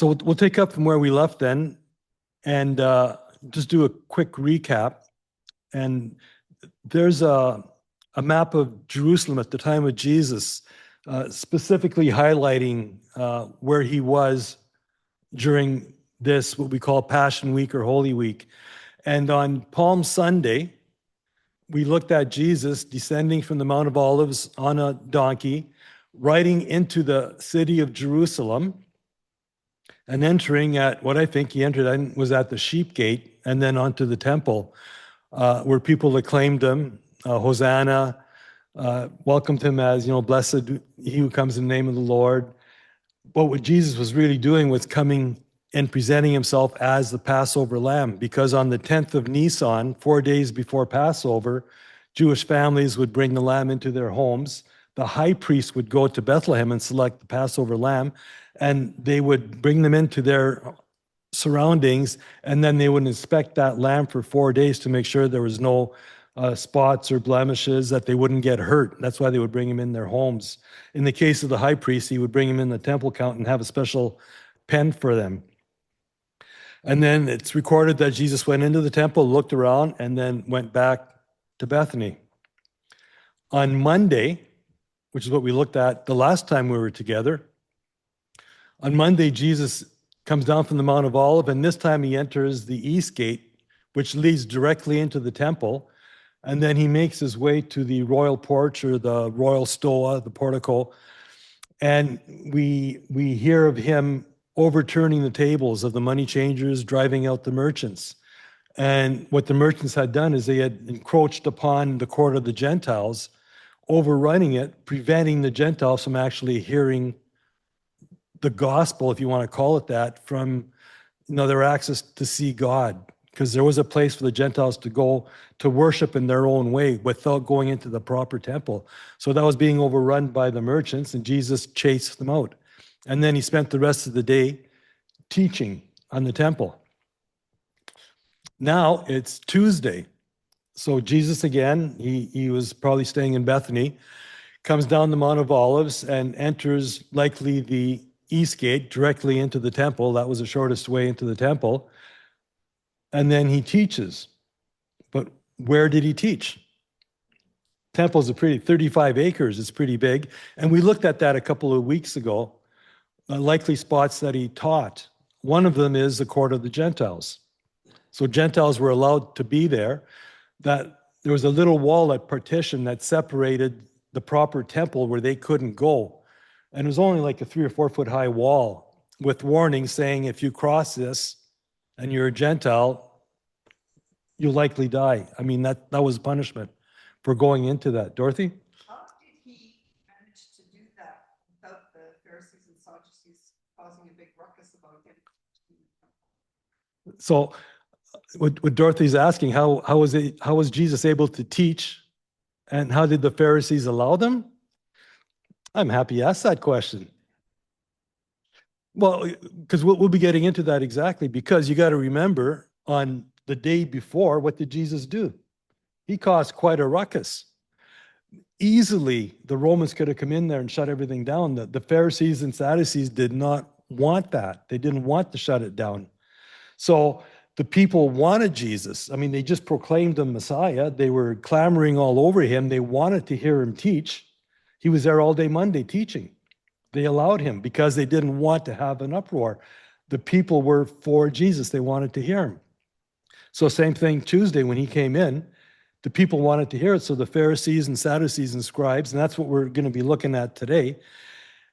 So we'll take up from where we left then and just do a quick recap. And there's a map of Jerusalem at the time of Jesus, specifically highlighting where he was during this, what we call Passion Week or Holy Week. And on Palm Sunday, we looked at Jesus descending from the Mount of Olives on a donkey, riding into the city of Jerusalem, and entering at what I think he entered and was at the Sheep Gate, and then onto the temple, where people acclaimed him, Hosanna, welcomed him as, blessed he who comes in the name of the Lord. But what Jesus was really doing was coming and presenting himself as the Passover lamb, because on the 10th of Nisan, 4 days before Passover, Jewish families would bring the lamb into their homes. The high priest would go to Bethlehem and select the Passover lamb, and they would bring them into their surroundings, and then they would inspect that lamb for 4 days to make sure there was no spots or blemishes, that they wouldn't get hurt. That's why they would bring him in their homes. In the case of the high priest, he would bring him in the temple count and have a special pen for them. And then it's recorded that Jesus went into the temple, looked around, and then went back to Bethany. On Monday, which is what we looked at the last time we were together, on Monday, Jesus comes down from the Mount of Olives, and this time he enters the east gate, which leads directly into the temple. And then he makes his way to the royal porch, or the royal stoa, the portico. And we hear of him overturning the tables of the money changers, driving out the merchants. And what the merchants had done is they had encroached upon the court of the Gentiles, overrunning it, preventing the Gentiles from actually hearing the gospel, if you want to call it that, from their access to see God. Because there was a place for the Gentiles to go to worship in their own way without going into the proper temple. So that was being overrun by the merchants, and Jesus chased them out. And then he spent the rest of the day teaching on the temple. Now it's Tuesday. So Jesus again, he was probably staying in Bethany, comes down the Mount of Olives and enters likely the east gate directly into the temple. That was the shortest way into the temple. And then he teaches. But where did he teach? Temple's 35 acres. It's pretty big. And we looked at that a couple of weeks ago, likely spots that he taught. One of them is the court of the Gentiles. So Gentiles were allowed to be there. That there was a little wall that partition that separated the proper temple where they couldn't go. And it was only like a 3 or 4 foot high wall with warnings saying, if you cross this and you're a Gentile, you'll likely die. I mean, that was punishment for going into that. Dorothy? How did he manage to do that without the Pharisees and Sadducees causing a big ruckus about him? So what Dorothy's asking, how was Jesus able to teach, and how did the Pharisees allow them? I'm happy you asked that question. Well, because we'll be getting into that exactly, because you got to remember, on the day before, what did Jesus do? He caused quite a ruckus. Easily, the Romans could have come in there and shut everything down. The Pharisees and Sadducees did not want that. They didn't want to shut it down. So the people wanted Jesus. I mean, they just proclaimed him Messiah. They were clamoring all over him. They wanted to hear him teach. He was there all day Monday teaching. They allowed him because they didn't want to have an uproar. The people were for Jesus. They wanted to hear him. So same thing Tuesday when he came in, the people wanted to hear it. So the Pharisees and Sadducees and scribes, and that's what we're going to be looking at today,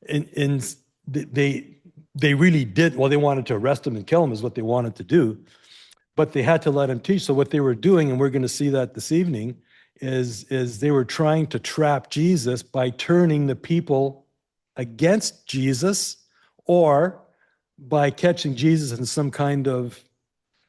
and they really did, well, they wanted to arrest him and kill him is what they wanted to do, but they had to let him teach. So what they were doing, and we're going to see that this evening, is they were trying to trap Jesus by turning the people against Jesus, or by catching Jesus in some kind of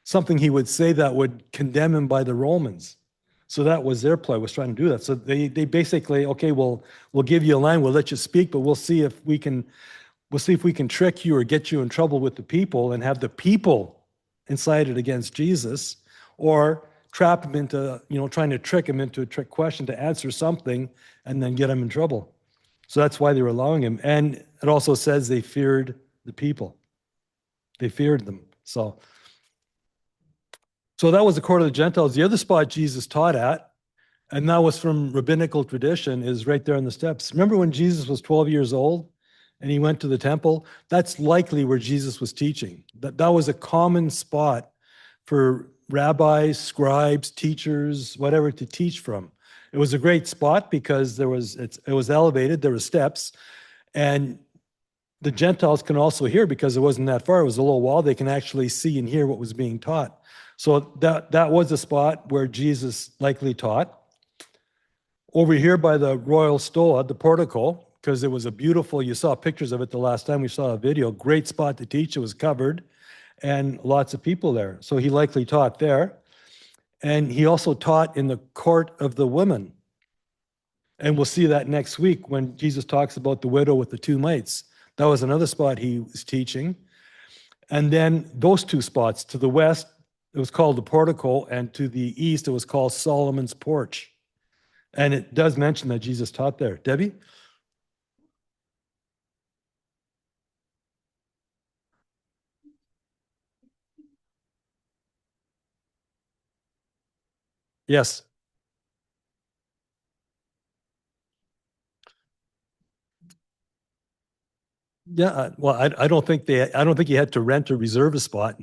something he would say that would condemn him by the Romans. So that was their ploy, was trying to do that. So they basically, okay, we'll give you a line, we'll let you speak, but we'll see if we can trick you or get you in trouble with the people and have the people incited against Jesus, or trap him into, trying to trick him into a trick question to answer something and then get him in trouble. So that's why they were allowing him. And it also says they feared the people. They feared them. So that was the court of the Gentiles. The other spot Jesus taught at, and that was from rabbinical tradition, is right there on the steps. Remember when Jesus was 12 years old and he went to the temple? That's likely where Jesus was teaching. That was a common spot for rabbis, scribes, teachers, whatever, to teach from. It was a great spot because it was elevated, there were steps, and the Gentiles can also hear because it wasn't that far. It was a little wall. They can actually see and hear what was being taught. So that was a spot where Jesus likely taught. Over here by the Royal Stoa, the portico, because it was a beautiful, you saw pictures of it the last time we saw a video, great spot to teach. It was covered and lots of people there. So he likely taught there. And he also taught in the court of the women. And we'll see that next week when Jesus talks about the widow with the two mites. That was another spot he was teaching. And then those two spots, to the west, it was called the portico, and to the east, it was called Solomon's porch. And it does mention that Jesus taught there. Debbie? Yes. Yeah. Well, I don't think he had to rent or reserve a spot.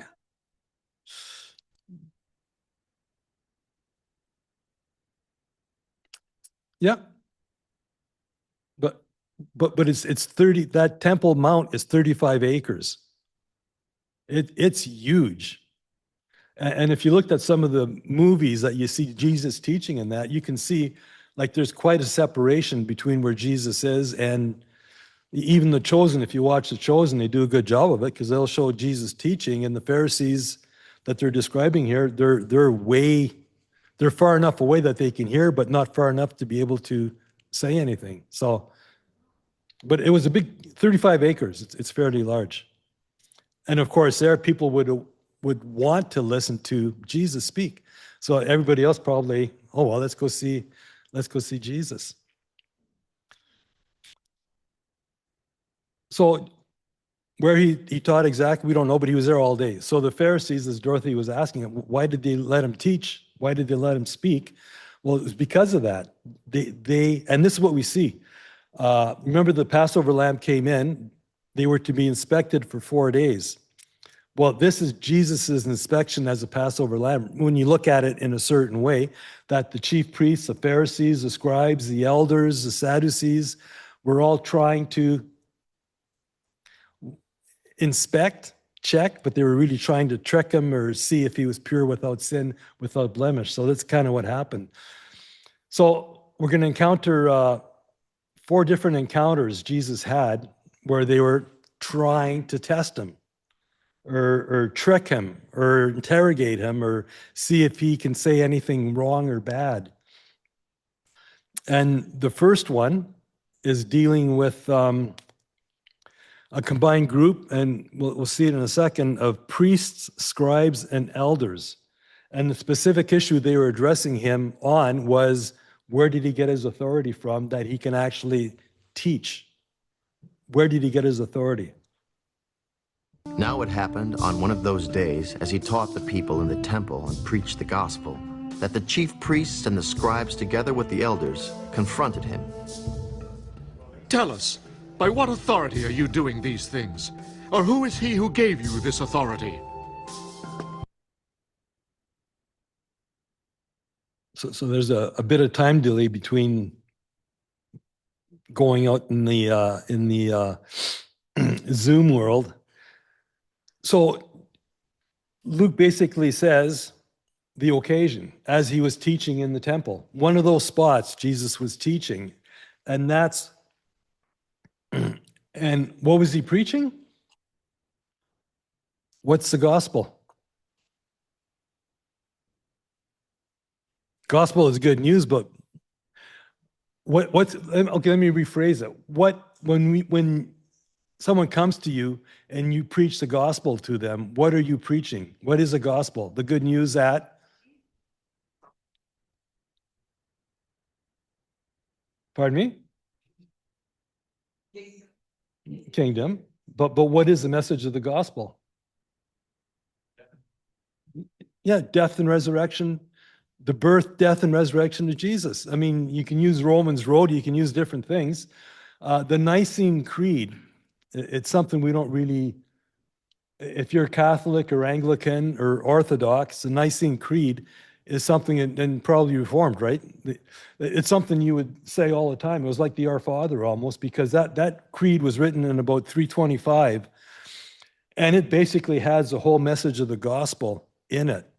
Yeah. But it's 30, that Temple Mount is 35 acres. It's huge. And if you looked at some of the movies that you see Jesus teaching in that, you can see like there's quite a separation between where Jesus is and even the Chosen. If you watch the Chosen, they do a good job of it because they'll show Jesus teaching, and the Pharisees that they're describing here, they're far enough away that they can hear, but not far enough to be able to say anything. So, but it was a big 35 acres. It's fairly large. And of course, there people would want to listen to Jesus speak. So everybody else probably, oh well, let's go see Jesus. So where he taught exactly, we don't know, but he was there all day. So the Pharisees, as Dorothy was asking him, why did they let him teach? Why did they let him speak? Well, it was because of that. And this is what we see. Remember, the Passover lamb came in. They were to be inspected for 4 days. Well, this is Jesus's inspection as a Passover lamb. When you look at it in a certain way, that the chief priests, the Pharisees, the scribes, the elders, the Sadducees were all trying to inspect, check, but they were really trying to trick him or see if he was pure without sin, without blemish. So that's kind of what happened. So we're going to encounter 4 different encounters Jesus had where they were trying to test him or trick him or interrogate him or see if he can say anything wrong or bad. And the first one is dealing with a combined group, and we'll see it in a second, of priests, scribes, and elders. And the specific issue they were addressing him on was, where did he get his authority from that he can actually teach? Where did he get his authority? Now it happened on one of those days, as he taught the people in the temple and preached the gospel, that the chief priests and the scribes, together with the elders, confronted him. Tell us, by what authority are you doing these things? Or who is he who gave you this authority? So there's a bit of time delay between going out in the Zoom world. So Luke basically says the occasion, as he was teaching in the temple. One of those spots Jesus was teaching, and that's, and what was he preaching? What's the gospel? Gospel is good news, but okay, let me rephrase it. When someone comes to you and you preach the gospel to them, what are you preaching? What is the gospel? The good news that? Pardon me? Kingdom. But what is the message of the gospel? Yeah, death and resurrection, the birth, death, and resurrection of Jesus. I mean, you can use Romans Road, you can use different things. The Nicene Creed, it's something we don't really, if you're Catholic or Anglican or Orthodox, the Nicene Creed is something, and probably Reformed, right? It's something you would say all the time. It was like the Our Father almost, because that creed was written in about 325, and it basically has the whole message of the gospel in it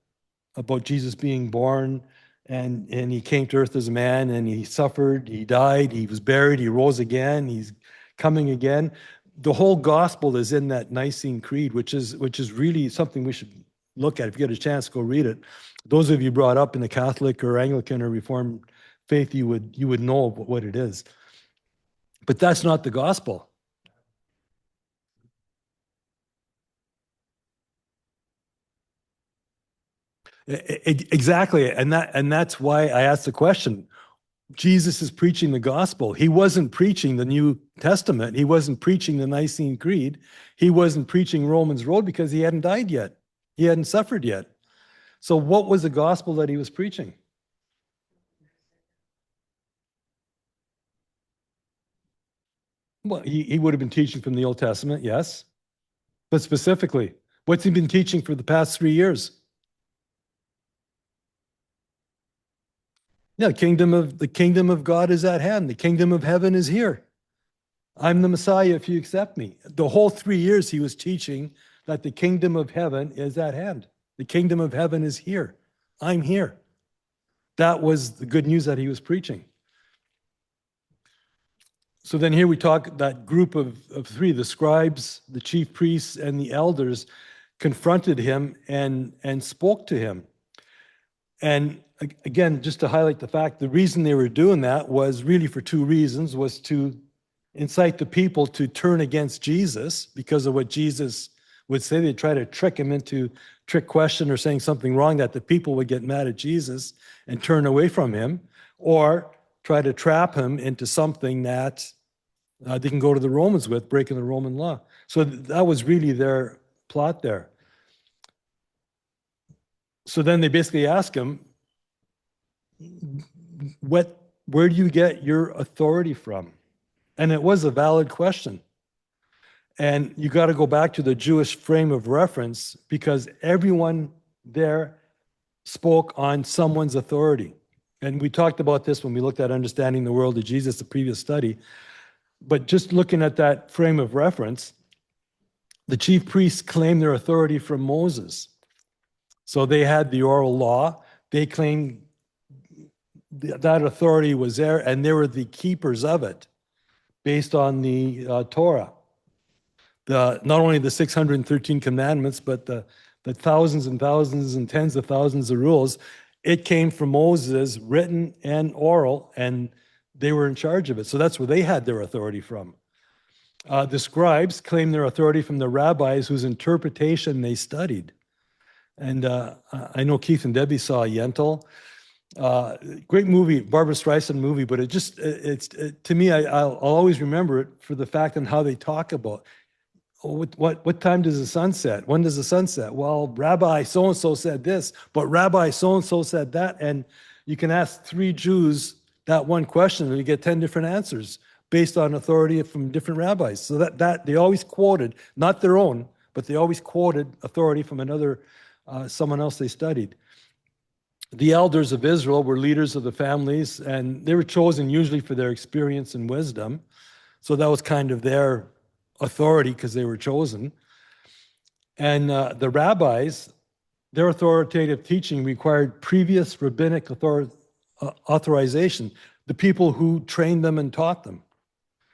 about Jesus being born, and he came to earth as a man, and he suffered, he died, he was buried, he rose again, he's coming again. The whole gospel is in that Nicene Creed, which is really something we should look at. If you get a chance, go read it. Those of you brought up in the Catholic or Anglican or Reformed faith, you would know what it is. But that's not the gospel. Exactly, and that's why I asked the question. Jesus is preaching the gospel. He wasn't preaching the New Testament. He wasn't preaching the Nicene Creed. He wasn't preaching Romans Road because he hadn't died yet. He hadn't suffered yet. So what was the gospel that he was preaching? Well, he would have been teaching from the Old Testament, yes. But specifically, what's he been teaching for the past 3 years? Yeah, the kingdom of God is at hand. The kingdom of heaven is here. I'm the Messiah if you accept me. The whole 3 years he was teaching that the kingdom of heaven is at hand. The kingdom of heaven is here. I'm here. That was the good news that he was preaching. So then here we talk that group of three, the scribes, the chief priests, and the elders confronted him and spoke to him. And again, just to highlight the fact, the reason they were doing that was really for two reasons, was to incite the people to turn against Jesus because of what Jesus would say. They'd try to trick him into trick question or saying something wrong, that the people would get mad at Jesus and turn away from him, or try to trap him into something that they can go to the Romans with, breaking the Roman law. So that was really their plot there. So then they basically ask him, where do you get your authority from? And it was a valid question. And you got to go back to the Jewish frame of reference, because everyone there spoke on someone's authority. And we talked about this when we looked at Understanding the World of Jesus, the previous study. But just looking at that frame of reference, the chief priests claimed their authority from Moses. So they had the oral law. They claimed that authority was there, and they were the keepers of it based on the Torah. Not only the 613 commandments, but the thousands and thousands and tens of thousands of rules. It came from Moses, written and oral, and they were in charge of it. So that's where they had their authority from. The scribes claimed their authority from the rabbis whose interpretation they studied. And I know Keith and Debbie saw Yentl. Great movie, Barbra Streisand movie, but to me, I'll always remember it for the fact and how they talk about, what time does the sun set? When does the sun set? Well, Rabbi so-and-so said this, but Rabbi so-and-so said that. And you can ask 3 Jews that one question and you get 10 different answers based on authority from different rabbis. So that they always quoted, not their own, but they always quoted authority from someone else they studied. The elders of Israel were leaders of the families, and they were chosen usually for their experience and wisdom. So that was kind of their authority because they were chosen. And the rabbis, their authoritative teaching required previous rabbinic authorization, the people who trained them and taught them.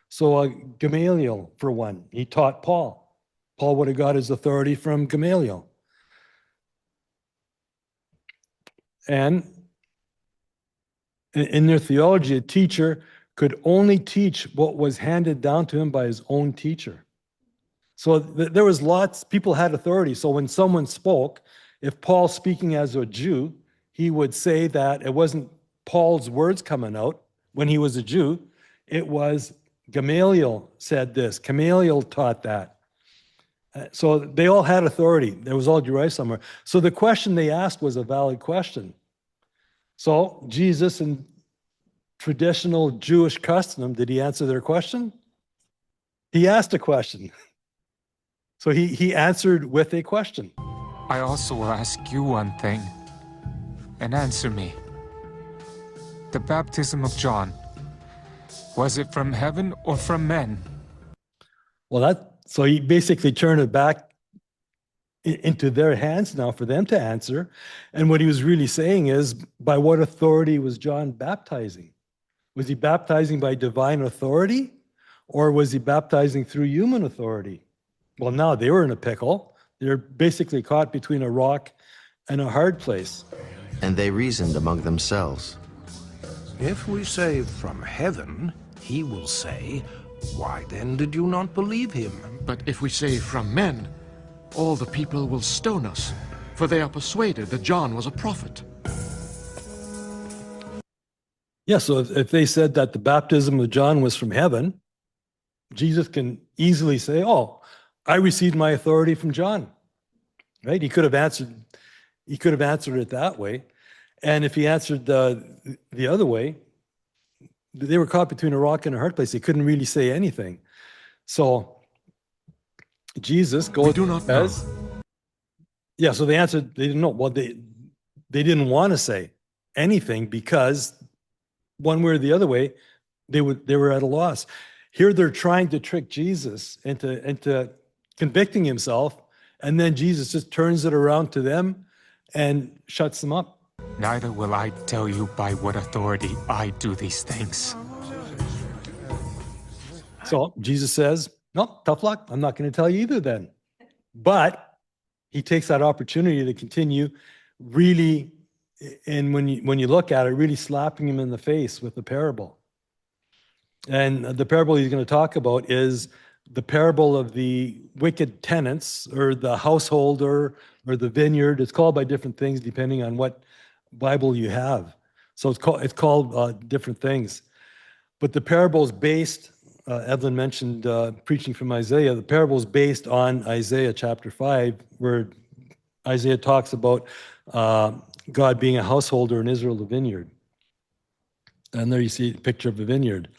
So Gamaliel, for one, he taught Paul. Paul would have got his authority from Gamaliel. And in their theology, a teacher could only teach what was handed down to him by his own teacher. So there was people had authority. So when someone spoke, if Paul's speaking as a Jew, he would say that it wasn't Paul's words coming out when he was a Jew. It was Gamaliel said this, Gamaliel taught that. So they all had authority. There was all derived somewhere. So the question they asked was a valid question. So Jesus, in traditional Jewish custom, did he answer their question? He asked a question. So he answered with a question. I also will ask you one thing, and answer me. The baptism of John, was it from heaven or from men? Well, so he basically turned it back into their hands now for them to answer. And what he was really saying is, by what authority was John baptizing? Was he baptizing by divine authority, or was he baptizing through human authority? Well, now they were in a pickle. They're basically caught between a rock and a hard place. And they reasoned among themselves. If we say from heaven, he will say, why then did you not believe him? But if we say from men, all the people will stone us, for they are persuaded that John was a prophet. Yeah, so if they said that the baptism of John was from heaven, Jesus can easily say, oh, I received my authority from John, right? He could have answered it that way. And if he answered the other way, they were caught between a rock and a hard place. They couldn't really say anything. So Jesus goes, We do not know. Yeah, so they answered, they didn't know. Well, they didn't want to say anything because one way or the other way, they were at a loss. Here they're trying to trick Jesus into convicting himself, and then Jesus just turns it around to them and shuts them up. Neither will I tell you by what authority I do these things. So Jesus says, no, tough luck. I'm not going to tell you either then. But he takes that opportunity to continue really, and when you look at it, really slapping him in the face with the parable. And the parable he's going to talk about is the parable of the wicked tenants, or the householder, or the vineyard. It's called by different things depending on what Bible you have. So it's called different things. But the parable is based, Evelyn mentioned preaching from Isaiah. The parable is based on Isaiah chapter 5, where Isaiah talks about God being a householder and Israel the vineyard. And there you see a picture of a vineyard.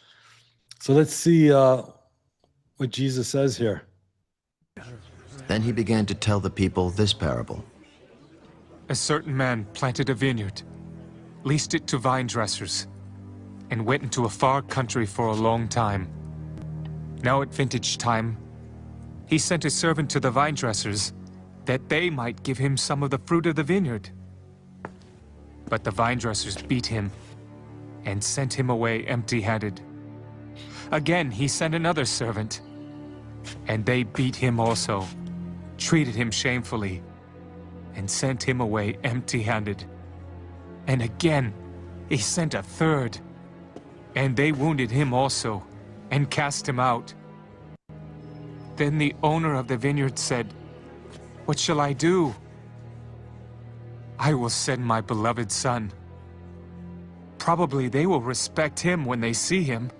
So let's see what Jesus says here. Then he began to tell the people this parable. A certain man planted a vineyard, leased it to vine dressers, and went into a far country for a long time. Now at vintage time, he sent a servant to the vine dressers that they might give him some of the fruit of the vineyard. But the vine dressers beat him and sent him away empty-handed. Again, he sent another servant, and they beat him also, treated him shamefully, and sent him away empty-handed. And again, he sent a third, and they wounded him also, and cast him out. Then the owner of the vineyard said, "What shall I do? I will send my beloved son. Probably they will respect him when they see him."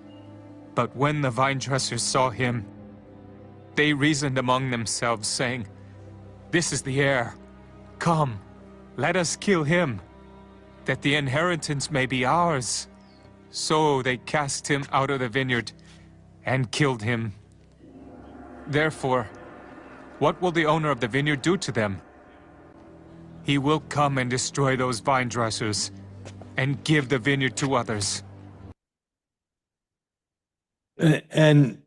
But when the vine dressers saw him, they reasoned among themselves, saying, "This is the heir. Come, let us kill him, that the inheritance may be ours." So they cast him out of the vineyard and killed him. Therefore, what will the owner of the vineyard do to them? He will come and destroy those vine dressers and give the vineyard to others. And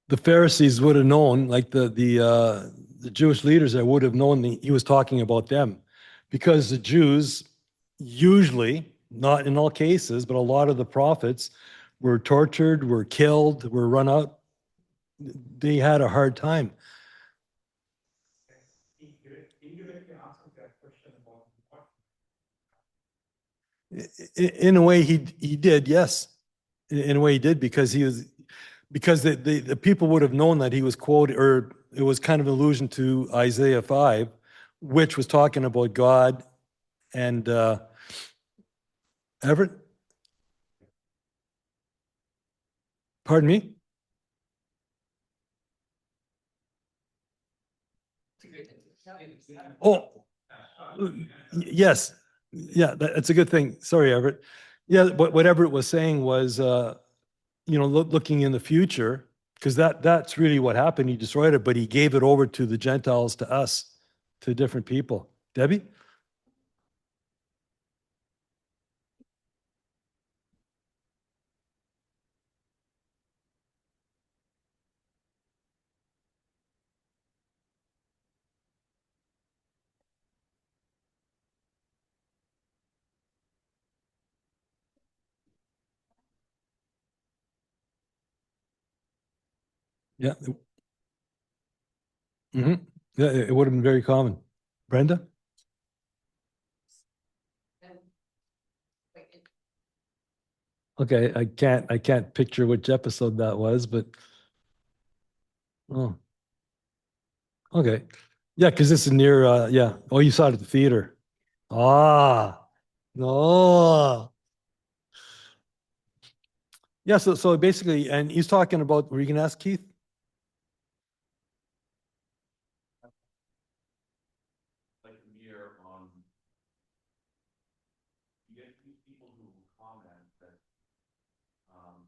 the Pharisees would have known, like the Jewish leaders there would have known he was talking about them, because the Jews usually, not in all cases, but a lot of the prophets were tortured, were killed, were run out. They had a hard time. In a way, he did, yes. In a way, he did, because the people would have known that he was quoted, or it was kind of an allusion to Isaiah 5, which was talking about God and Everett? Pardon me? Oh, yes. Yeah, that's a good thing. Sorry, Everett. Yeah, what Everett was saying was, looking in the future, because that's really what happened. He destroyed it, but he gave it over to the Gentiles, to us, to different people. Debbie? Yeah. Yeah, it would have been very common. Brenda? And like it, Okay, I can't picture which episode that was, but oh, okay. Yeah, because this is near yeah. Oh, you saw it at the theater. Ah, no. Yeah, so basically, and he's talking about, were you gonna ask Keith? Like here on, you get these people who comment that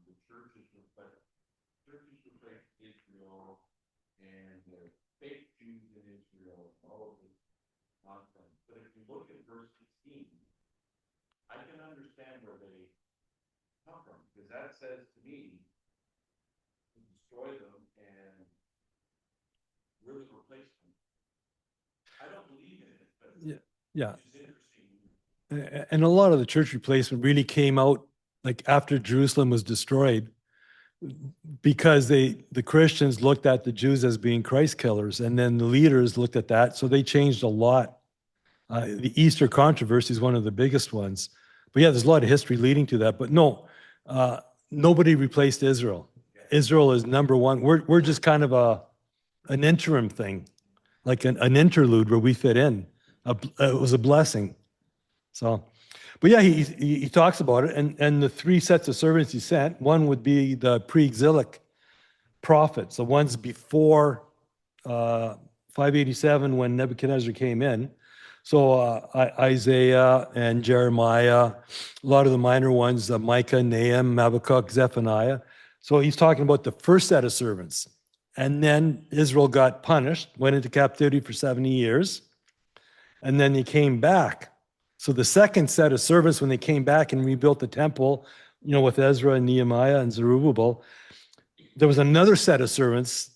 the churches replace Israel and the fake Jews in Israel, all of this nonsense. But if you look at verse 16, I can understand where they come from, because that says to me to destroy them and really replace them. I don't believe in it, but Yeah. it's interesting. And a lot of the church replacement really came out like after Jerusalem was destroyed, because the Christians looked at the Jews as being Christ killers, and then the leaders looked at that, so they changed a lot. The Easter controversy is one of the biggest ones, but yeah, there's a lot of history leading to that. But no, nobody replaced Israel. Israel is number one. We're just kind of an interim thing, like an interlude where we fit in. It was a blessing. So, but yeah, he talks about it, and the three sets of servants he sent. One would be the pre-exilic prophets, the ones before 587 when Nebuchadnezzar came in. So Isaiah and Jeremiah, a lot of the minor ones, Micah, Nahum, Habakkuk, Zephaniah. So he's talking about the first set of servants. And then Israel got punished, went into captivity for 70 years, and then they came back. So the second set of servants, when they came back and rebuilt the temple, with Ezra and Nehemiah and Zerubbabel, there was another set of servants,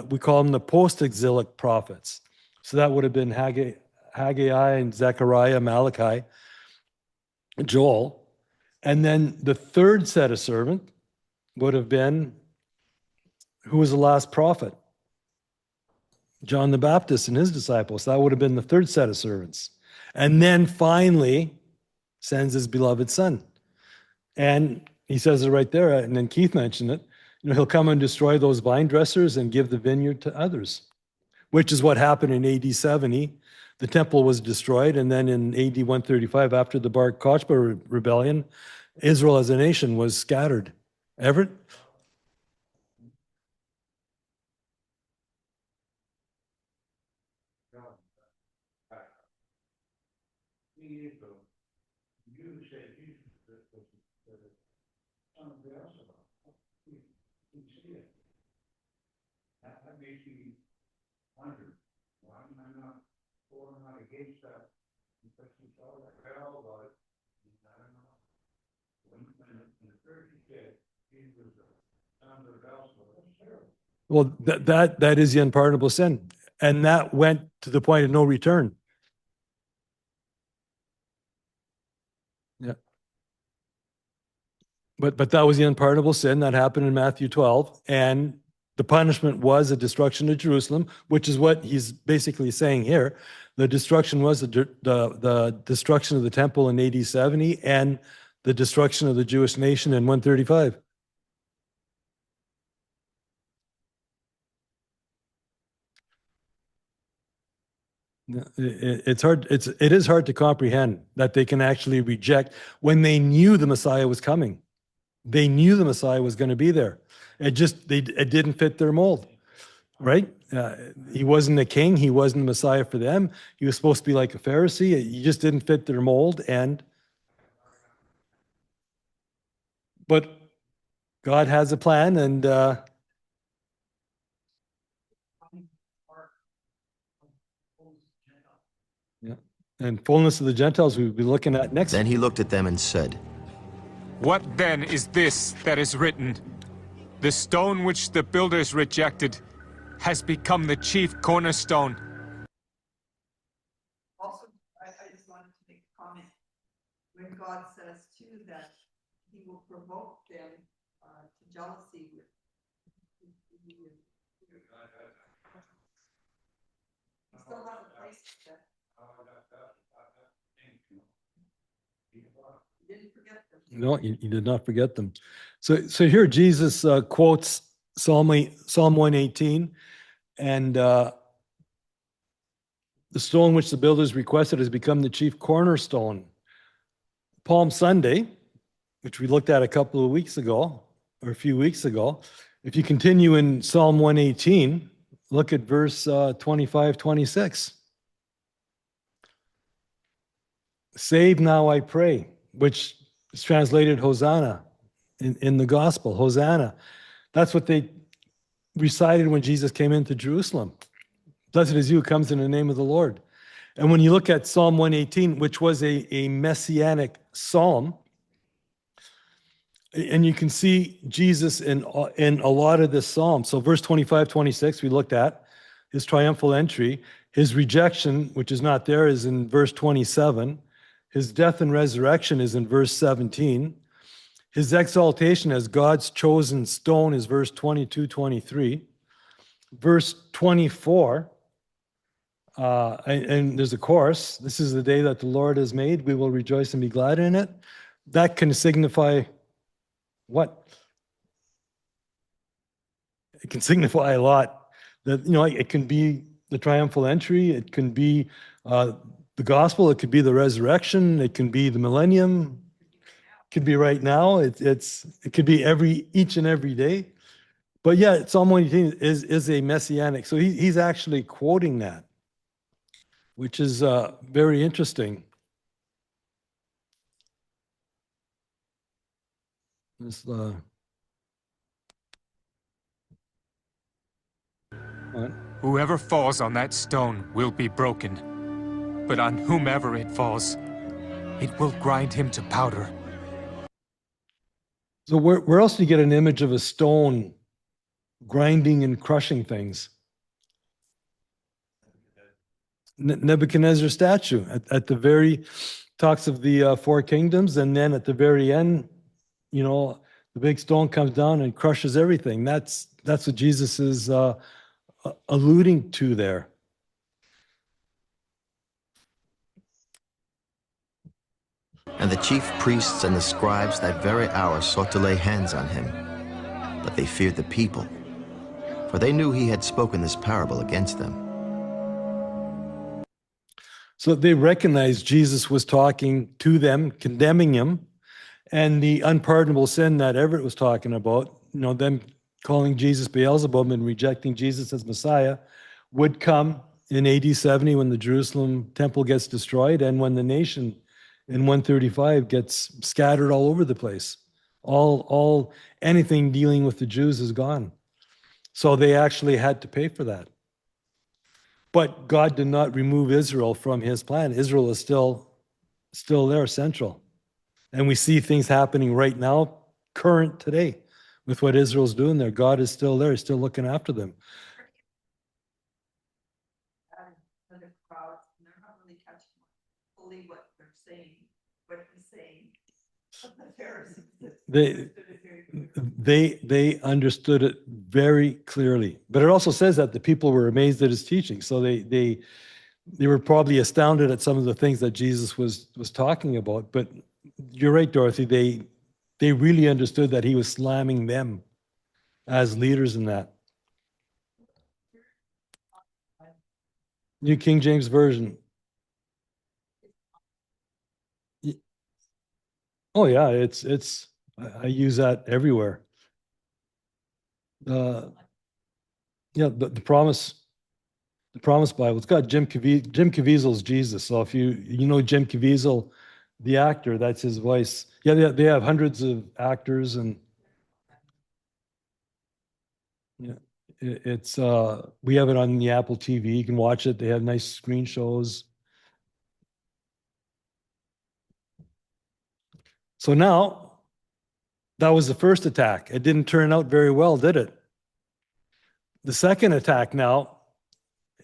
we call them the post-exilic prophets. So that would have been Haggai and Zechariah, Malachi, Joel. And then the third set of servant would have been, who was the last prophet? John the Baptist and his disciples. That would have been the third set of servants. And then finally sends his beloved son. And he says it right there, and then Keith mentioned it, he'll come and destroy those vine dressers and give the vineyard to others, which is what happened in AD 70. The temple was destroyed, and then in AD 135, after the Bar Kokhba rebellion, Israel as a nation was scattered. Everett? That makes me wonder why am I not pouring out against that? Because he saw that hell about it. I don't know. When the church said he was the son of Beelzebub, that's terrible. Well, that is the unpardonable sin. And that went to the point of no return. Yeah. But that was the unpardonable sin that happened in Matthew 12. And the punishment was the destruction of Jerusalem, which is what he's basically saying here. The destruction was the destruction of the temple in AD 70 and the destruction of the Jewish nation in 135. It is hard to comprehend that they can actually reject when they knew the Messiah was coming. They knew the Messiah was going to be there. It didn't fit their mold, right? He wasn't a king. He wasn't the Messiah for them. He was supposed to be like a Pharisee. He just didn't fit their mold. But God has a plan, and fullness of the Gentiles we'll be looking at next. Then he looked at them and said, What then is this that is written? The stone which the builders rejected has become the chief cornerstone. Also, I just wanted to make a comment. When God says too that he will provoke them to jealousy with. He still has a place for that. He didn't forget them. No, he did not forget them. So here Jesus quotes Psalm 118, and the stone which the builders requested has become the chief cornerstone. Palm Sunday, which we looked at a couple of weeks ago, or a few weeks ago, if you continue in Psalm 118, look at verse 25, 26. Save now, I pray, which is translated Hosanna in the gospel, Hosanna. That's what they recited when Jesus came into Jerusalem. Blessed is you who comes in the name of the Lord. And when you look at Psalm 118, which was a messianic psalm, and you can see Jesus in a lot of this psalm. So verse 25, 26, we looked at his triumphal entry. His rejection, which is not there, is in verse 27. His death and resurrection is in verse 17. His exaltation as God's chosen stone is verse 22, 23. Verse 24, and there's a chorus, this is the day that the Lord has made, we will rejoice and be glad in it. That can signify what? It can signify a lot. That, it can be the triumphal entry, it can be the gospel, it could be the resurrection, it can be the millennium, it could be right now, it could be each and every day. But yeah, Psalm 118 is a messianic. So he's actually quoting that, which is very interesting. This, what? Whoever falls on that stone will be broken, but on whomever it falls, it will grind him to powder. So where else do you get an image of a stone grinding and crushing things? Nebuchadnezzar's statue at the very, talks of the four kingdoms, and then at the very end, the big stone comes down and crushes everything. That's what Jesus is alluding to there. And the chief priests and the scribes that very hour sought to lay hands on him. But they feared the people, for they knew he had spoken this parable against them. So they recognized Jesus was talking to them, condemning him, and the unpardonable sin that Everett was talking about, them calling Jesus Beelzebub and rejecting Jesus as Messiah, would come in AD 70 when the Jerusalem temple gets destroyed and when the nation in 135 gets scattered all over the place. Anything dealing with the Jews is gone. So they actually had to pay for that. But God did not remove Israel from his plan. Israel is still there, central. And we see things happening right now, current today, with what Israel's doing there. God is still there. He's still looking after them. Other crowds, and they're not really catching fully what they're saying, what he's saying. But the Pharisees, they understood it very clearly. But it also says that the people were amazed at his teaching. So they were probably astounded at some of the things that Jesus was talking about. But you're right, Dorothy. They really understood that he was slamming them as leaders in that. New King James Version. Oh yeah, I use that everywhere. The promise The Promise Bible. It's got Jim Caviezel's Jesus. So if you know Jim Caviezel, the actor, that's his voice. Yeah, they have hundreds of actors, and yeah, it's we have it on the Apple TV. You can watch it. They have nice screen shows. So now, that was the first attack. It didn't turn out very well, did it? The second attack now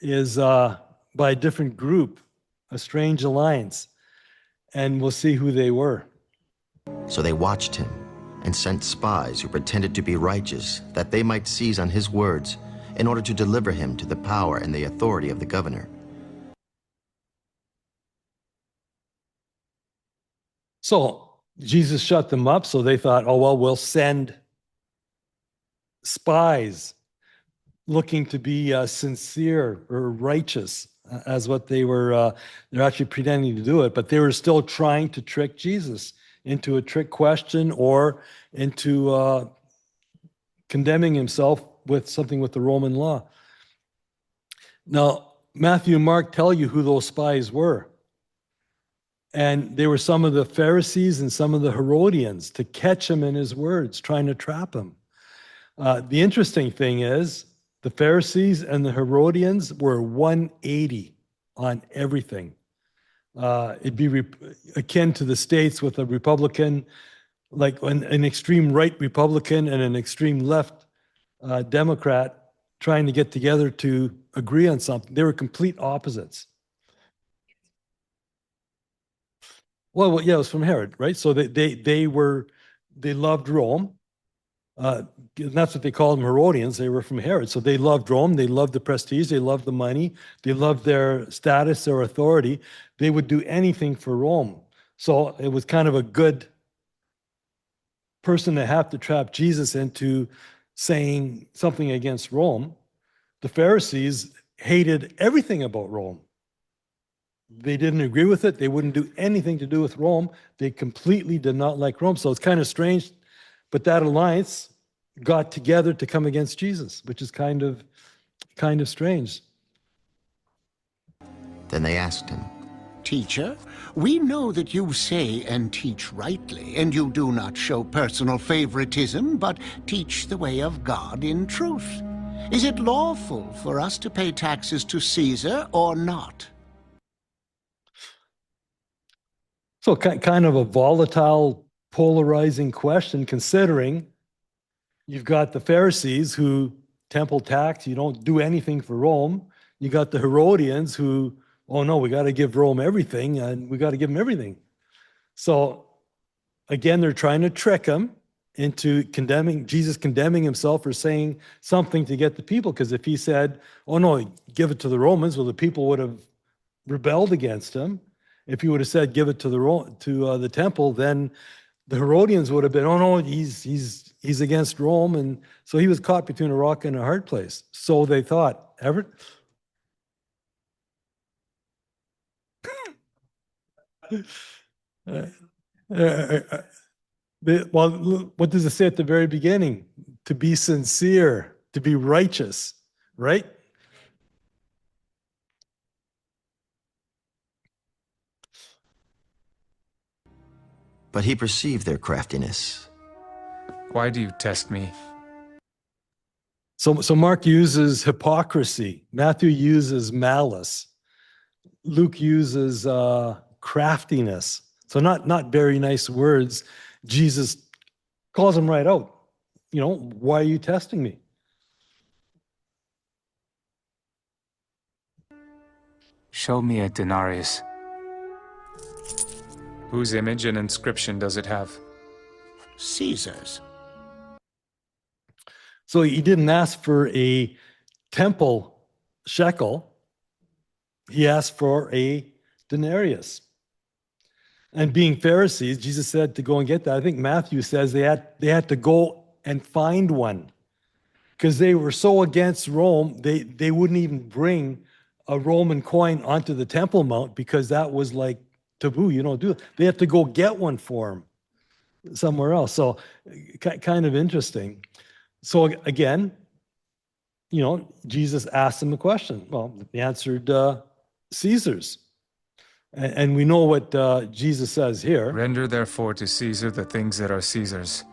is by a different group, a strange alliance, and we'll see who they were. So they watched him and sent spies who pretended to be righteous, that they might seize on his words in order to deliver him to the power and the authority of the governor. So Jesus shut them up, so they thought, oh, well, we'll send spies looking to be sincere or righteous, as what they're actually pretending to do it, but they were still trying to trick Jesus into a trick question or into condemning himself with something with the Roman law. Now, Matthew and Mark tell you who those spies were. And they were some of the Pharisees and some of the Herodians to catch him in his words, trying to trap him. The interesting thing is, the Pharisees and the Herodians were 180 on everything. It'd be akin to the States with a Republican, like an extreme right Republican and an extreme left Democrat trying to get together to agree on something. They were complete opposites. Well, yeah, it was from Herod, right? So they loved Rome. And that's what they called them, Herodians. They were from Herod. So they loved Rome. They loved the prestige. They loved the money. They loved their status, their authority. They would do anything for Rome. So it was kind of a good person to have to trap Jesus into saying something against Rome. The Pharisees hated everything about Rome. They didn't agree with it. They wouldn't do anything to do with Rome. They completely did not like Rome. So it's kind of strange, but that alliance got together to come against Jesus, which is kind of strange. Then they asked him, Teacher, we know that you say and teach rightly, and you do not show personal favoritism, but teach the way of God in truth. Is it lawful for us to pay taxes to Caesar or not? So kind of a volatile, polarizing question, considering you've got the Pharisees who temple tax, you don't do anything for Rome. You got the Herodians who, oh no, we got to give Rome everything, and we got to give them everything. So again, they're trying to trick him into Jesus condemning himself for saying something to get the people. Because if he said, oh no, give it to the Romans, well, the people would have rebelled against him. If he would have said, give it to the temple, then the Herodians would have been, oh no, he's against Rome. And so he was caught between a rock and a hard place. So they thought. Everett? Well, what does it say at the very beginning? To be sincere, to be righteous, right? but he perceived their craftiness. Why do you test me? So Mark uses hypocrisy. Matthew uses malice. Luke uses craftiness. So not very nice words. Jesus calls them right out. You know, why are you testing me? Show me a denarius. Whose image and inscription does it have? Caesar's. So he didn't ask for a temple shekel. He asked for a denarius. And being Pharisees, Jesus said to go and get that. I think Matthew says they had to go and find one because they were so against Rome, they wouldn't even bring a Roman coin onto the Temple Mount because that was like taboo. You don't do it. They have to go get one for him somewhere else. So kind of interesting. So again, Jesus asked him a question. Well, he answered Caesar's. And we know what Jesus says here. Render therefore to Caesar the things that are Caesar's,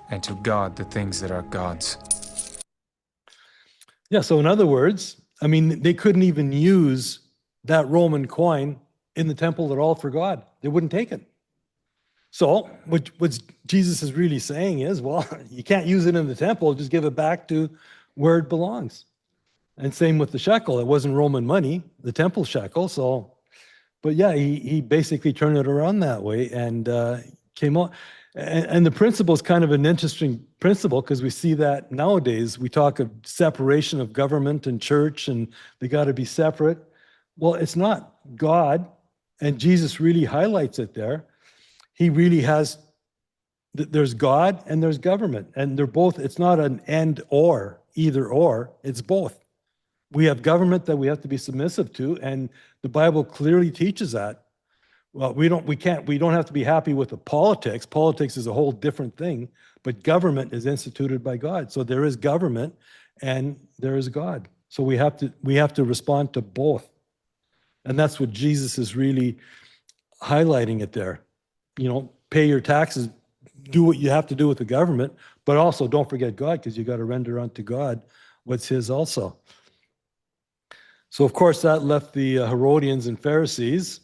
and to God the things that are God's. Yeah, so in other words, I mean, they couldn't even use that Roman coin in the temple at all for God. They wouldn't take it. So what Jesus is really saying is, well, you can't use it in the temple, just give it back to where it belongs. And same with the shekel. It wasn't Roman money, the temple shekel. So, but yeah, he basically turned it around that way and came on. And the principle is kind of an interesting principle because we see that nowadays. We talk of separation of government and church, and they got to be separate. Well, it's not. God, and Jesus really highlights it there. He really has, there's God and there's government, and they're both, it's not an and or, either or, it's both. We have government that we have to be submissive to, and the Bible clearly teaches that. Well, we don't have to be happy with the politics. Politics is a whole different thing, but government is instituted by God. So there is government and there is God. So we have to respond to both. And that's what Jesus is really highlighting it there. Pay your taxes, do what you have to do with the government, but also don't forget God, because you got to render unto God what's his also. So of course that left the Herodians and Pharisees.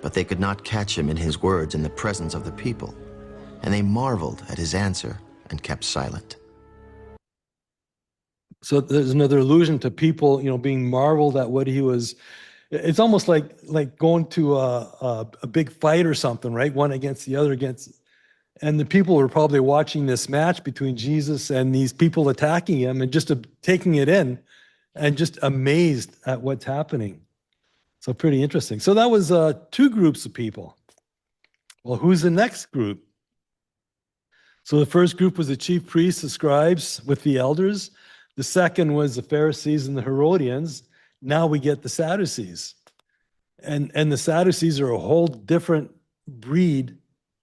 But they could not catch him in his words in the presence of the people, and they marveled at his answer and kept silent. So there's another allusion to people, being marveled at what he was. It's almost like going to a big fight or something, right? One against the other and the people were probably watching this match between Jesus and these people attacking him and just taking it in and just amazed at what's happening. So pretty interesting. So that was two groups of people. Well, who's the next group? So the first group was the chief priests, the scribes with the elders. The second was the Pharisees and the Herodians. Now we get the Sadducees. And the Sadducees are a whole different breed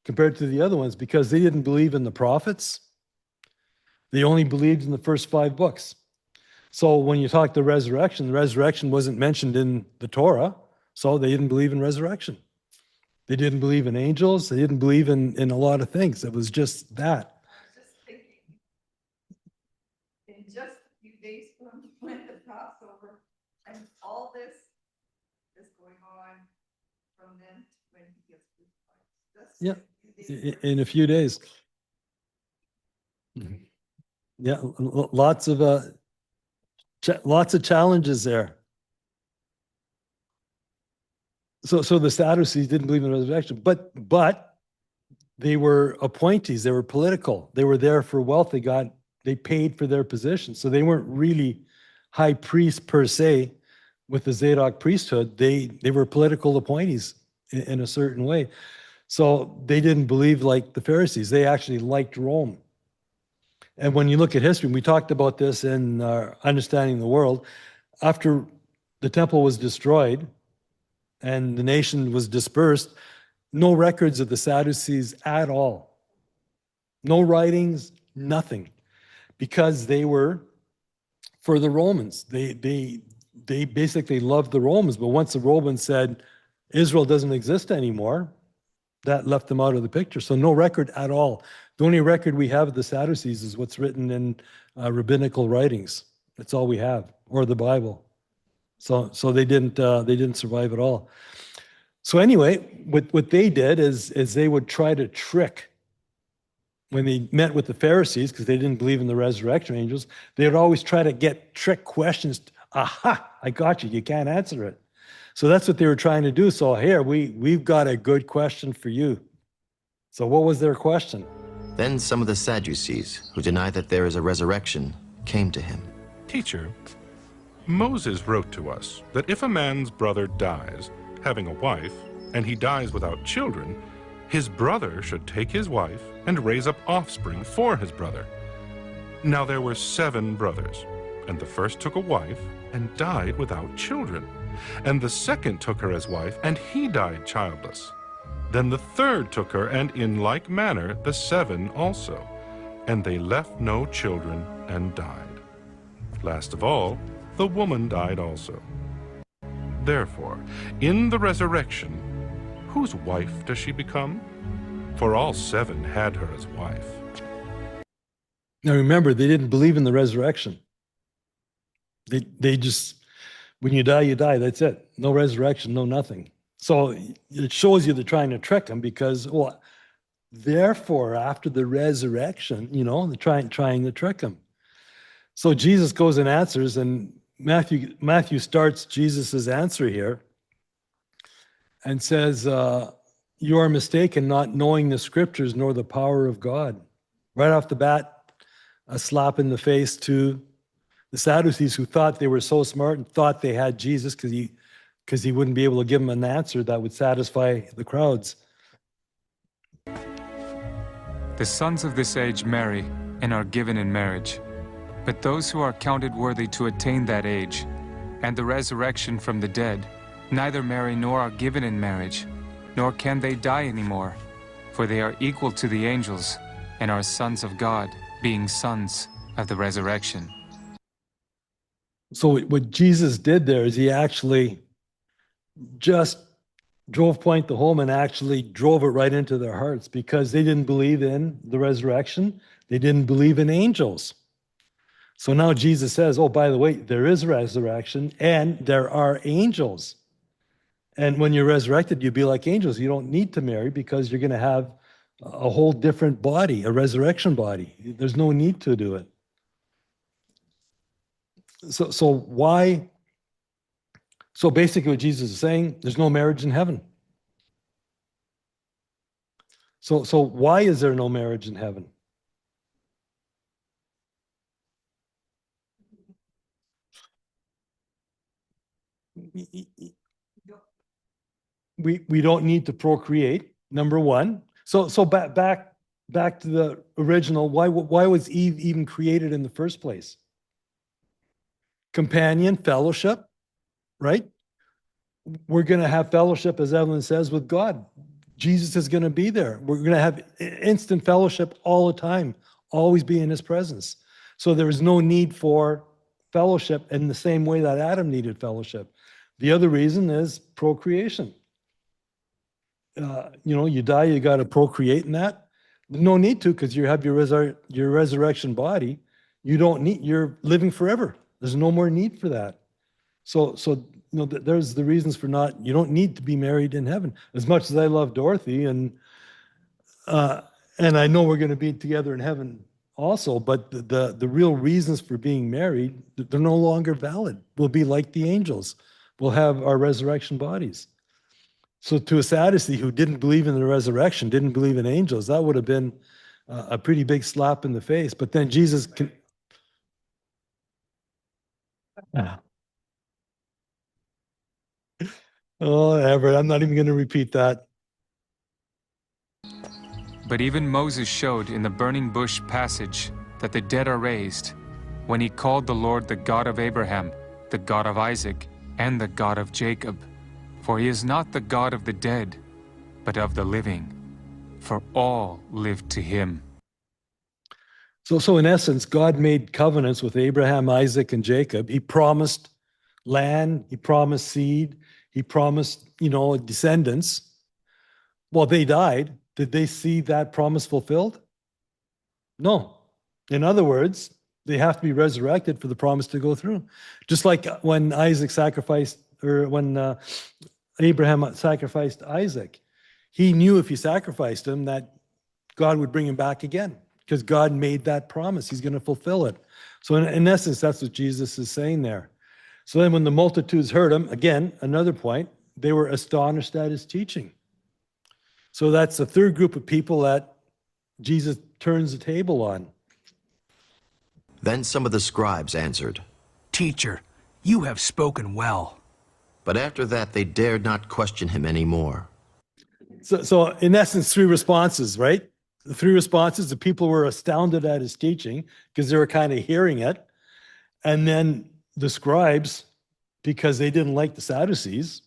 compared to the other ones because they didn't believe in the prophets. They only believed in the first 5 books. So when you talk the resurrection wasn't mentioned in the Torah, so they didn't believe in resurrection. They didn't believe in angels. They didn't believe in a lot of things. It was just that. I was just thinking, in just a few days from when the Passover, and all this is going on from then to when he gets crucified. Yeah, in a few days. Yeah, lots of challenges there. So the Sadducees didn't believe in the resurrection, but they were appointees. They were political. They were there for wealth. They paid for their position. So they weren't really high priests per se with the Zadok priesthood. They were political appointees in a certain way. So they didn't believe like the Pharisees. They actually liked Rome. And when you look at history, we talked about this in Understanding the World, after the temple was destroyed and the nation was dispersed, no records of the Sadducees at all. No writings, nothing. Because they were for the Romans. They basically loved the Romans, but once the Romans said Israel doesn't exist anymore, that left them out of the picture. So no record at all. The only record we have of the Sadducees is what's written in rabbinical writings. That's all we have, or the Bible. So they didn't survive at all. So anyway, what they did is they would try to trick. When they met with the Pharisees, because they didn't believe in the resurrection angels, they would always try to get trick questions. Aha, I got you. You can't answer it. So that's what they were trying to do. So here, we've got a good question for you. So what was their question? Then some of the Sadducees, who deny that there is a resurrection, came to him. Teacher, Moses wrote to us that if a man's brother dies, having a wife, and he dies without children, his brother should take his wife and raise up offspring for his brother. Now there were 7 brothers, and the first took a wife and died without children. And the second took her as wife, and he died childless. Then the third took her, and in like manner the 7 also. And they left no children and died. Last of all, the woman died also. Therefore, in the resurrection, whose wife does she become? For all 7 had her as wife. Now remember, they didn't believe in the resurrection. They just, when you die, you die. That's it. No resurrection, no nothing. So it shows you they're trying to trick them because, well, therefore, after the resurrection, they're trying to trick them. So Jesus goes and answers, and Matthew starts Jesus's answer here and says, you are mistaken, not knowing the scriptures nor the power of God. Right off the bat, a slap in the face to the Sadducees, who thought they were so smart and thought they had Jesus because he wouldn't be able to give them an answer that would satisfy the crowds. The sons of this age marry and are given in marriage. But those who are counted worthy to attain that age and the resurrection from the dead neither marry nor are given in marriage, nor can they die anymore, for they are equal to the angels and are sons of God, being sons of the resurrection. So what Jesus did there is he actually just drove point the home and actually drove it right into their hearts, because they didn't believe in the resurrection. They didn't believe in angels. So now Jesus says, oh, by the way, there is resurrection and there are angels. And when you're resurrected, you'll be like angels. You don't need to marry because you're going to have a whole different body, a resurrection body. There's no need to do it. So why? So basically what Jesus is saying, there's no marriage in heaven. So why is there no marriage in heaven? We don't need to procreate, number one. So back to the original. Why was Eve even created in the first place? Companion, fellowship, right? We're going to have fellowship, as Evelyn says, with God. Jesus is going to be there. We're going to have instant fellowship all the time, always be in his presence. So there is no need for fellowship in the same way that Adam needed fellowship. The other reason is procreation. You die, you got to procreate in that. No need to, because you have your resurrection body. You're living forever. There's no more need for that. So there's the reasons for you don't need to be married in heaven. As much as I love Dorothy, and I know we're going to be together in heaven also, but the real reasons for being married, they're no longer valid. We'll be like the angels. We'll have our resurrection bodies. So to a Sadducee who didn't believe in the resurrection, didn't believe in angels, that would have been a pretty big slap in the face. But then Jesus can... Oh, Everett, I'm not even going to repeat that. But even Moses showed in the burning bush passage that the dead are raised, when he called the Lord the God of Abraham, the God of Isaac, and the God of Jacob. For he is not the God of the dead, but of the living, for all live to him. So in essence, God made covenants with Abraham, Isaac, and Jacob. He promised land, he promised seed, he promised, descendants. Well, they died. Did they see that promise fulfilled? No. In other words, they have to be resurrected for the promise to go through. Just like when Isaac sacrificed, or when Abraham sacrificed Isaac, he knew if he sacrificed him that God would bring him back again, because God made that promise. He's going to fulfill it. So in essence, that's what Jesus is saying there. So then when the multitudes heard him, again, another point, they were astonished at his teaching. So that's the third group of people that Jesus turns the table on. Then some of the scribes answered, "Teacher, you have spoken well." But after that they dared not question him any more. So in essence, 3 responses, right? The 3 responses, the people were astounded at his teaching because they were kind of hearing it. And then the scribes, because they didn't like the Sadducees,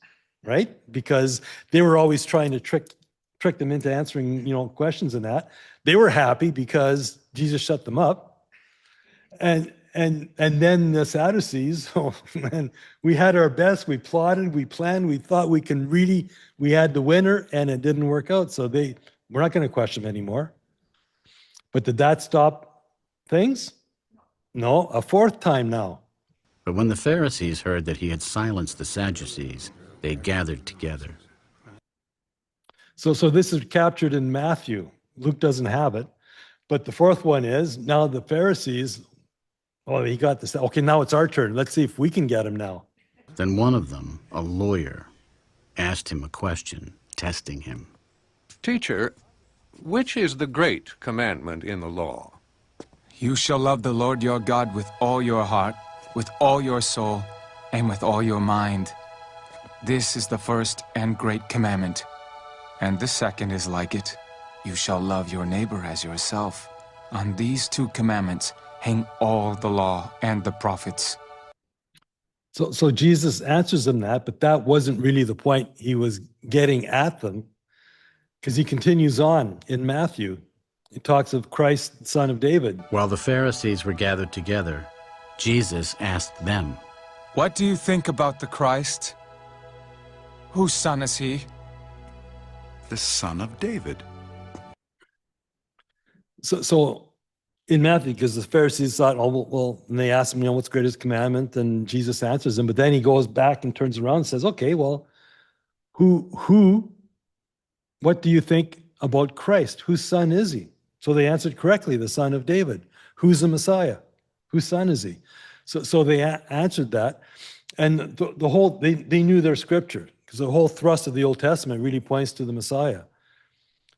right? Because they were always trying to trick them into answering, questions and that. They were happy because Jesus shut them up. And and then the Sadducees, oh man, we had our best, we plotted, we planned, we thought we had the winner, and it didn't work out. So we're not going to question them anymore. But did that stop things? No, a fourth time now. But when the Pharisees heard that he had silenced the Sadducees, they gathered together. So this is captured in Matthew. Luke doesn't have it. But the fourth one is, now the Pharisees, oh, he got this. Okay, now it's our turn. Let's see if we can get him now. Then one of them, a lawyer, asked him a question, testing him. Teacher, which is the great commandment in the law? You shall love the Lord your God with all your heart, with all your soul, and with all your mind. This is the first and great commandment. And the second is like it. You shall love your neighbor as yourself. On these two commandments hang all the law and the prophets. So Jesus answers them that, but that wasn't really the point he was getting at them, because he continues on in Matthew. He talks of Christ, son of David. While the Pharisees were gathered together, Jesus asked them, What do you think about the Christ? Whose son is he? The son of David. So in Matthew, because the Pharisees thought, oh, well, and they asked him, what's the greatest commandment? And Jesus answers them, but then he goes back and turns around and says, okay, well, what do you think about Christ? Whose son is he? So they answered correctly, the son of David. Who's the Messiah? Whose son is he? So they answered that. And the whole, they knew their scripture, because the whole thrust of the Old Testament really points to the Messiah.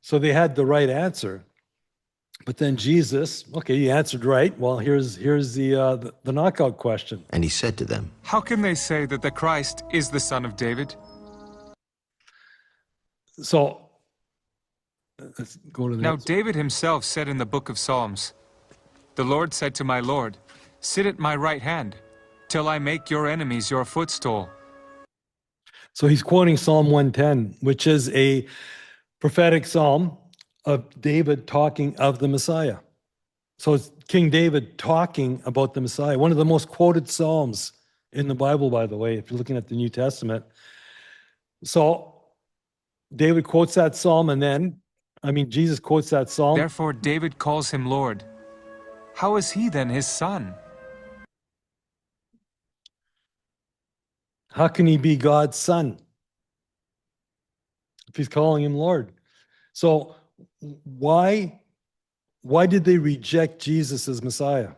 So they had the right answer. But then Jesus, okay, he answered right. Well, here's the knockout question. And he said to them, How can they say that the Christ is the son of David? So let's go to the Now next. David himself said in the book of Psalms, The Lord said to my Lord, Sit at my right hand, till I make your enemies your footstool. So he's quoting Psalm 110, which is a prophetic psalm of David talking of the Messiah. So it's King David talking about the Messiah. One of the most quoted psalms in the Bible, by the way, if you're looking at the New Testament. So David quotes that psalm, and then, Jesus quotes that psalm. Therefore David calls him Lord. How is he then his son? How can he be God's son if he's calling him Lord? So why did they reject Jesus as Messiah?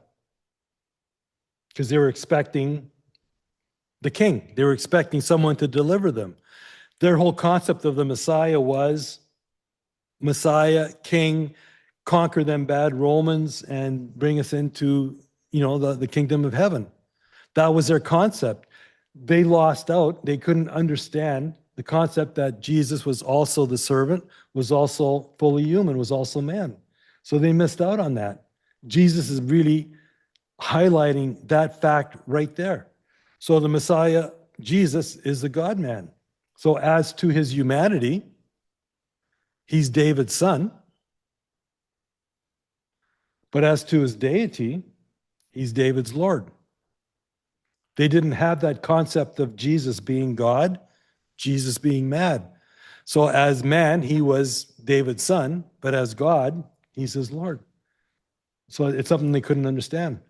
Because they were expecting the king. They were expecting someone to deliver them. Their whole concept of the Messiah was Messiah, king, conquer them bad Romans and bring us into, the kingdom of heaven. That was their concept. They lost out. They couldn't understand the concept that Jesus was also the servant, was also fully human, was also man. So they missed out on that. Jesus is really highlighting that fact right there. So the Messiah, Jesus, is the God-man. So as to his humanity, he's David's son. But as to his deity, he's David's Lord. They didn't have that concept of Jesus being God, Jesus being man. So as man, he was David's son, but as God, he's his Lord. So it's something they couldn't understand.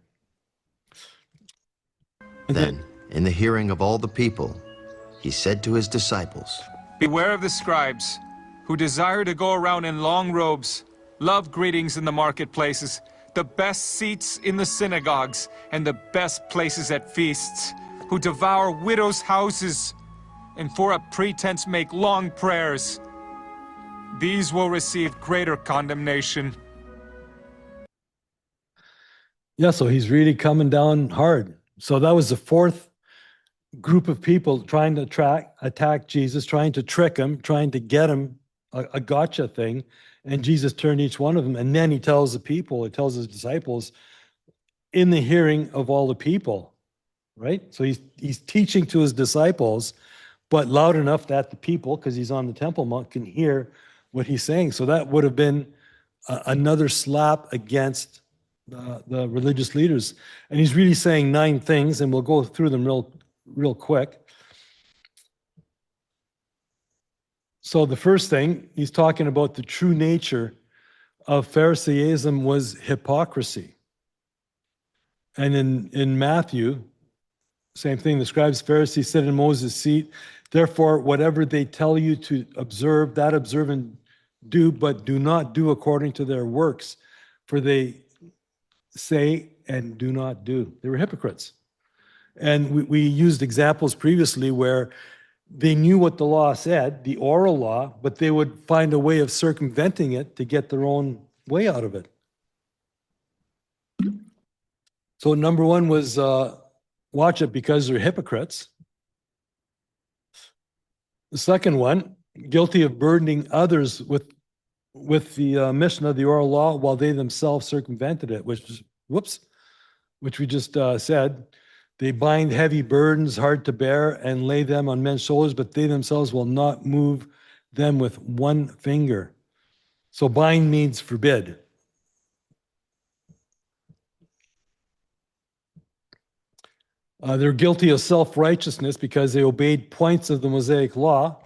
Then, in the hearing of all the people, he said to his disciples, Beware of the scribes, who desire to go around in long robes, love greetings in the marketplaces, the best seats in the synagogues, and the best places at feasts, who devour widows' houses, and for a pretense make long prayers. These will receive greater condemnation. Yeah, so he's really coming down hard. So that was the fourth group of people trying to attack Jesus, trying to trick him, trying to get him a gotcha thing. And Jesus turned each one of them. And then he tells his disciples, in the hearing of all the people, right? So he's teaching to his disciples, but loud enough that the people, because he's on the Temple Mount, can hear what he's saying. So that would have been another slap against the religious leaders. And he's really saying 9 things, and we'll go through them real quick. So the first thing, he's talking about the true nature of Pharisaism was hypocrisy. And in Matthew, same thing, the scribes, Pharisees sit in Moses' seat. Therefore, whatever they tell you to observe, that observe and do, but do not do according to their works, for they say and do not do. They were hypocrites. And we used examples previously where they knew what the law said, the oral law, but they would find a way of circumventing it to get their own way out of it. So number 1 was watch it because they're hypocrites. The second one, guilty of burdening others with the mission of the oral law while they themselves circumvented it, which we just said. They bind heavy burdens hard to bear and lay them on men's shoulders, but they themselves will not move them with one finger. So bind means forbid. They're guilty of self-righteousness because they obeyed points of the Mosaic law,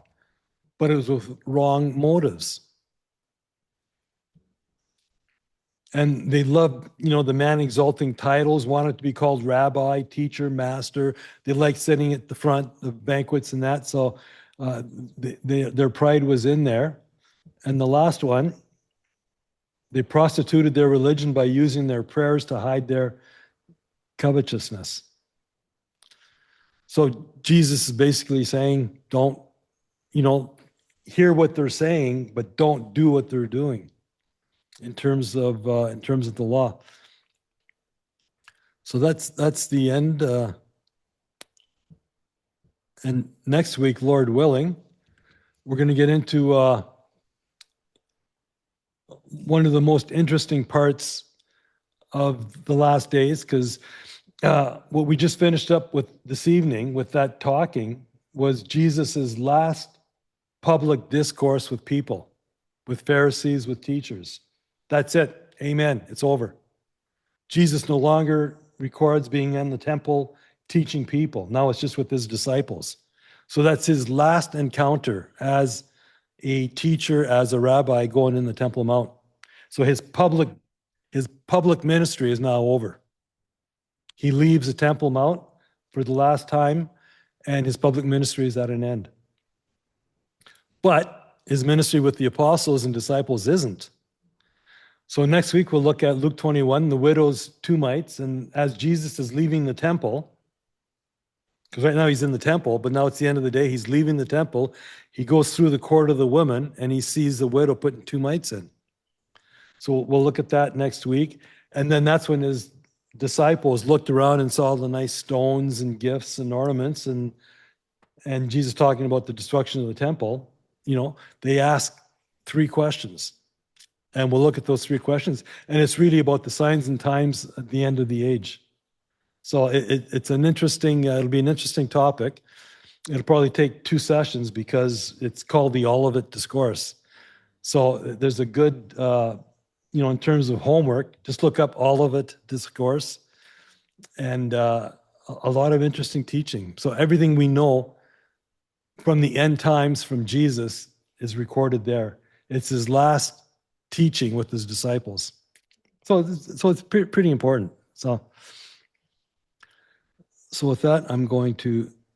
but it was with wrong motives. And they loved, the man exalting titles, wanted to be called rabbi, teacher, master. They liked sitting at the front of banquets and that. So their pride was in there. And the last one, they prostituted their religion by using their prayers to hide their covetousness. So Jesus is basically saying, don't, hear what they're saying, but don't do what they're doing in terms of the law. So that's the end. And next week, Lord willing, we're going to get into one of the most interesting parts of the last days, because what we just finished up with this evening with that talking was Jesus's last public discourse with people, with Pharisees, with teachers. That's it. Amen. It's over. Jesus no longer records being in the temple teaching people. Now it's just with his disciples. So that's his last encounter as a teacher, as a rabbi going in the Temple Mount. So his public ministry is now over. He leaves the Temple Mount for the last time, and his public ministry is at an end. But his ministry with the apostles and disciples isn't. So next week we'll look at Luke 21, the widow's 2 mites, and as Jesus is leaving the temple, because right now he's in the temple, but now it's the end of the day, he's leaving the temple, he goes through the court of the women, and he sees the widow putting 2 mites in. So we'll look at that next week, and then that's when his disciples looked around and saw the nice stones and gifts and ornaments, and Jesus talking about the destruction of the temple. They ask 3 questions. And we'll look at those 3 questions. And it's really about the signs and times at the end of the age. So it's an interesting, it'll be an interesting topic. It'll probably take 2 sessions because it's called the Olivet Discourse. So there's a good, in terms of homework, just look up Olivet Discourse, and a lot of interesting teaching. So everything we know from the end times from Jesus is recorded there. It's his last teaching with his disciples. So it's pretty important. So with that, I'm going to